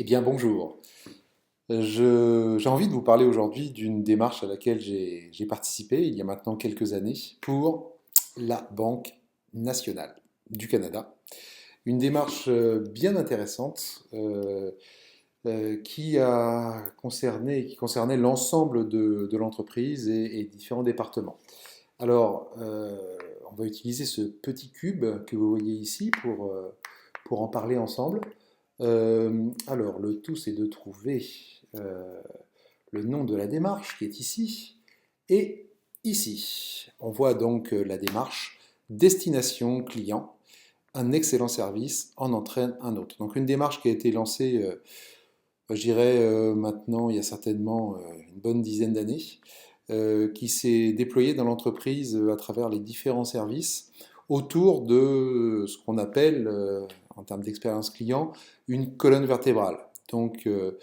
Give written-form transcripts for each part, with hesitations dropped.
Eh bien, bonjour. J'ai envie de vous parler aujourd'hui d'une démarche à laquelle j'ai participé il y a maintenant quelques années pour la Banque nationale du Canada. Une démarche bien intéressante qui concernait l'ensemble de l'entreprise et différents départements. Alors, on va utiliser ce petit cube que vous voyez ici pour en parler ensemble. Alors, le tout, c'est de trouver euh, le nom de la démarche qui est ici et ici. On voit donc la démarche destination client, un excellent service en entraîne un autre. Donc une démarche qui a été lancée, je dirais maintenant, il y a certainement une bonne dizaine d'années, qui s'est déployée dans l'entreprise à travers les différents services autour de ce qu'on appelle, en termes d'expérience client, une colonne vertébrale. Donc, euh,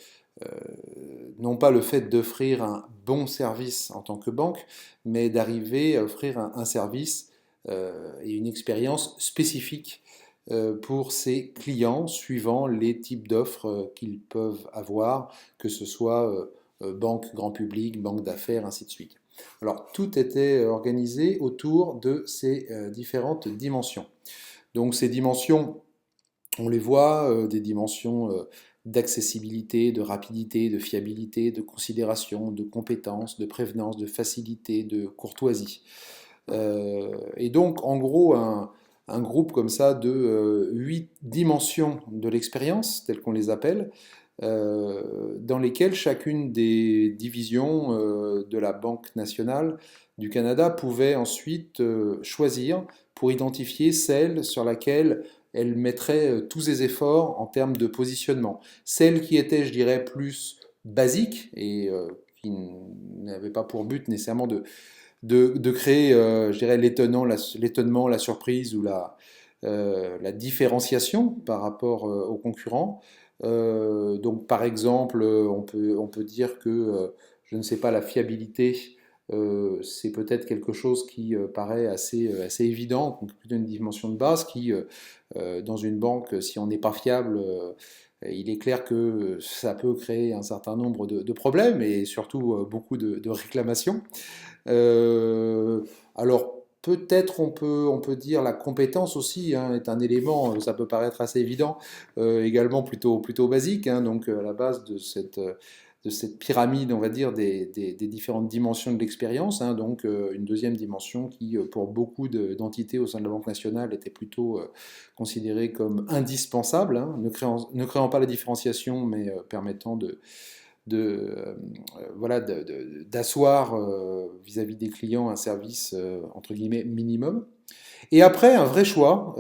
non pas le fait d'offrir un bon service en tant que banque, mais d'arriver à offrir un service et une expérience spécifique pour ses clients suivant les types d'offres qu'ils peuvent avoir, que ce soit banque grand public, banque d'affaires, ainsi de suite. Alors tout était organisé autour de ces différentes dimensions. Donc ces dimensions, on les voit, des dimensions d'accessibilité, de rapidité, de fiabilité, de considération, de compétence, de prévenance, de facilité, de courtoisie. Et donc, en gros, un groupe comme ça de 8 dimensions de l'expérience, telles qu'on les appelle, dans lesquelles chacune des divisions de la Banque nationale du Canada pouvait ensuite choisir pour identifier celle sur laquelle elle mettrait tous ses efforts en termes de positionnement. Celle qui était, je dirais, plus basique et qui n'avait pas pour but nécessairement de créer, je dirais, l'étonnement, la surprise ou la différenciation par rapport aux concurrents. Donc, par exemple, on peut dire que, je ne sais pas, la fiabilité, c'est peut-être quelque chose qui paraît assez évident, donc plutôt une dimension de base qui, dans une banque, si on n'est pas fiable, il est clair que ça peut créer un certain nombre de problèmes et surtout beaucoup de réclamations. Euh, alors peut-être on peut dire la compétence aussi hein, est un élément, ça peut paraître assez évident, également plutôt basique, hein, donc à la base de cette pyramide, on va dire, des différentes dimensions de l'expérience, hein, donc une deuxième dimension qui, pour beaucoup d'entités au sein de la Banque nationale, était plutôt considérée comme indispensable, hein, ne créant pas la différenciation, mais permettant voilà, d'asseoir vis-à-vis des clients un service entre guillemets minimum. Et après, un vrai choix,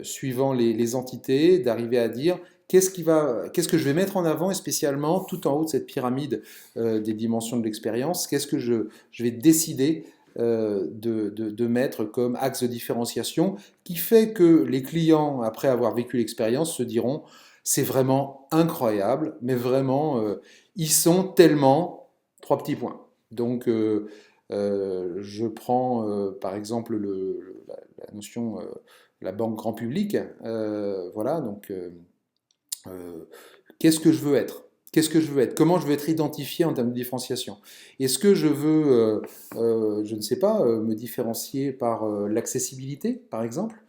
suivant les entités, d'arriver à dire qu'est-ce que je vais mettre en avant, et spécialement tout en haut de cette pyramide des dimensions de l'expérience, qu'est-ce que je vais décider de mettre comme axe de différenciation, qui fait que les clients, après avoir vécu l'expérience, se diront c'est vraiment incroyable, mais vraiment, ils sont tellement, trois petits points. Donc, je prends par exemple la notion, la banque grand public. Voilà, donc, qu'est-ce que je veux être? Qu'est-ce que je veux être? Comment je veux être identifié en termes de différenciation? Est-ce que je veux, je ne sais pas, me différencier par l'accessibilité, par exemple?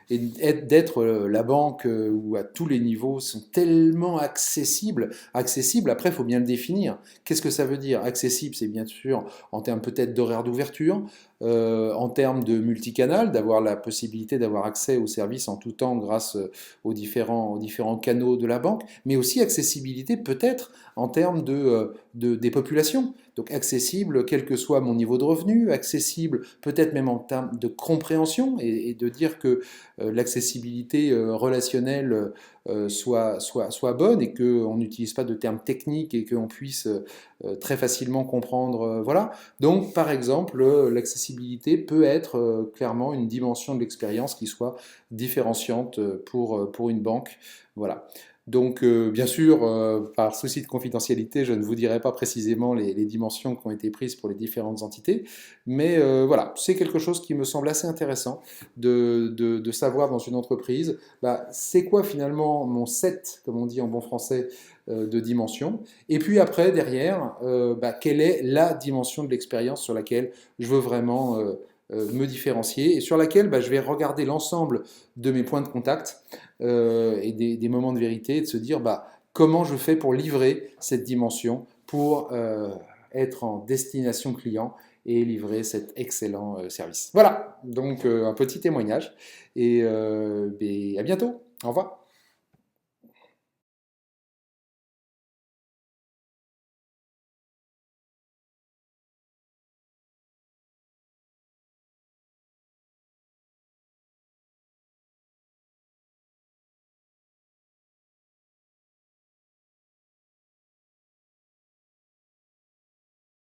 Et d'être la banque où à tous les niveaux sont tellement accessibles. Accessible, après, il faut bien le définir. Qu'est-ce que ça veut dire? Accessible, c'est bien sûr en termes peut-être d'horaire d'ouverture, en termes de multicanal, d'avoir la possibilité d'avoir accès aux services en tout temps grâce aux différents canaux de la banque, mais aussi accessibilité peut-être en termes des populations. Donc accessible quel que soit mon niveau de revenu, accessible peut-être même en termes de compréhension et de dire que l'accessibilité relationnelle soit bonne et qu'on n'utilise pas de termes techniques et qu'on puisse très facilement comprendre. Voilà. Donc, par exemple, l'accessibilité peut être clairement une dimension de l'expérience qui soit différenciante pour une banque. Voilà. Donc, bien sûr, par souci de confidentialité, je ne vous dirai pas précisément les dimensions qui ont été prises pour les différentes entités, mais voilà, c'est quelque chose qui me semble assez intéressant de savoir dans une entreprise, bah, c'est quoi finalement mon set, comme on dit en bon français, de dimensions, et puis après, derrière, bah, quelle est la dimension de l'expérience sur laquelle je veux vraiment me différencier, et sur laquelle bah, je vais regarder l'ensemble de mes points de contact et des moments de vérité, et de se dire bah, comment je fais pour livrer cette dimension, pour être en destination client et livrer cet excellent service. Voilà, donc un petit témoignage et à bientôt. Au revoir.